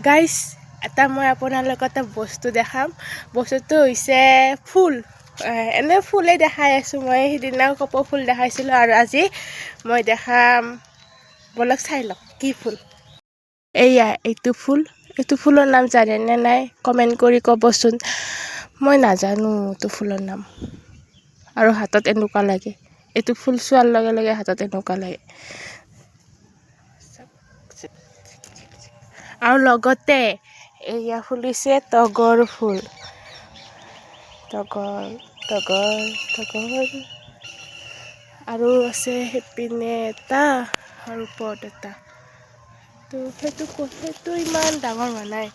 guys এটা মই আপোনালোকক এটা বস্তু দেখাম বস্তুটো হৈছে ফুল এনে ফুলেই দেখাই আছোঁ মই সিদিনা কপৌ ফুল দেখাইছিলোঁ আৰু আজি মই দেখাম বলক চাই লওক কি ফুল এইয়া এইটো ফুলৰ নাম জানেনে নাই কমেণ্ট কৰি ক'বচোন মই নাজানো এইটো ফুলৰ নাম আৰু হাতত এনেকুৱা লাগে এইটো ফুল চোৱাৰ লগে লগে হাতত এনেকুৱা লাগে আৰু লগতে এয়া ফুলিছে তগৰ ফুল তগৰ আৰু আছে সেইপিনে এটা আৰু ওপৰত এটা সেইটো ইমান ডাঙৰ হোৱা নাই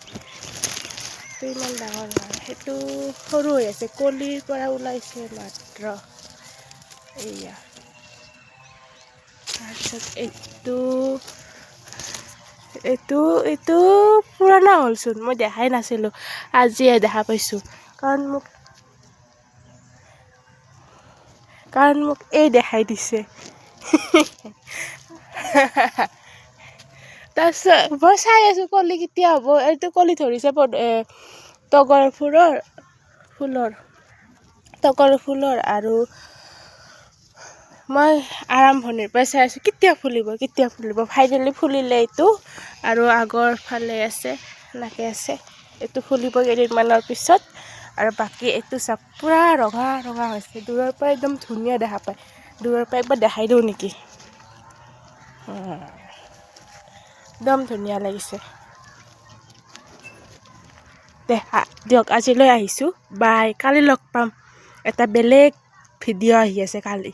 সেইটো সৰু হৈ আছে কলিৰ পৰা ওলাইছে মাত্ৰ এইয়া তাৰপিছত এইটো পুৰণা হ'লচোন মই দেখাই নাছিলোঁ আজিয়ে দেখা পাইছোঁ কাৰণ মোক এই দেখাই দিছে তাৰপিছত মই চাই আছোঁ কলি কেতিয়া হ'ব এইটো কলি ধৰিছে তগৰ ফুলৰ আৰু মই আৰম্ভণিৰ পৰাই চাই আছোঁ কেতিয়া ফুলিব ফাইনেলি ফুলিলে এইটো আৰু আগৰ ফালে আছে এনেকৈ আছে এইটো ফুলিব কেইদিনমানৰ পিছত আৰু বাকী এইটো চাওক পূৰা ৰঙা হৈছে দূৰৰ পৰা একদম ধুনীয়া দেখা পায় দূৰৰ পৰা একবাৰ দেখাই দিওঁ নেকি একদম ধুনীয়া লাগিছে দিয়ক আজিলৈ আহিছোঁ বাই কালি লগ পাম এটা বেলেগ ভিডিঅ' আহি আছে কালি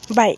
বাই